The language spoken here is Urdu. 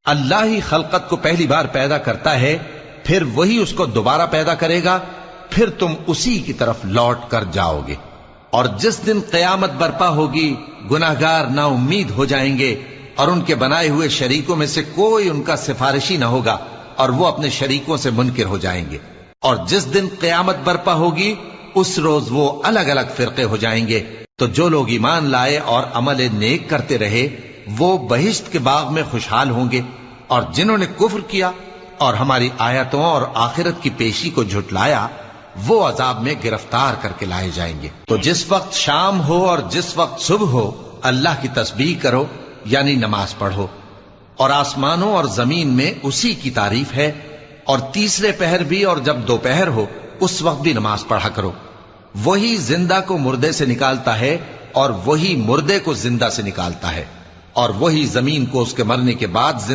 اللہ ہی خلقت کو پہلی بار پیدا کرتا ہے، پھر وہی اس کو دوبارہ پیدا کرے گا، پھر تم اسی کی طرف لوٹ کر جاؤ گے۔ اور جس دن قیامت برپا ہوگی، گناہگار نا امید ہو جائیں گے، اور ان کے بنائے ہوئے شریکوں میں سے کوئی ان کا سفارشی نہ ہوگا، اور وہ اپنے شریکوں سے منکر ہو جائیں گے۔ اور جس دن قیامت برپا ہوگی، اس روز وہ الگ الگ فرقے ہو جائیں گے۔ تو جو لوگ ایمان لائے اور عمل نیک کرتے رہے، وہ بہشت کے باغ میں خوشحال ہوں گے، اور جنہوں نے کفر کیا اور ہماری آیتوں اور آخرت کی پیشی کو جھٹلایا، وہ عذاب میں گرفتار کر کے لائے جائیں گے۔ تو جس وقت شام ہو اور جس وقت صبح ہو، اللہ کی تسبیح کرو، یعنی نماز پڑھو۔ اور آسمانوں اور زمین میں اسی کی تعریف ہے، اور تیسرے پہر بھی اور جب دوپہر ہو اس وقت بھی نماز پڑھا کرو۔ وہی زندہ کو مردے سے نکالتا ہے، اور وہی مردے کو زندہ سے نکالتا ہے، اور وہی زمین کو اس کے مرنے کے بعد زندہ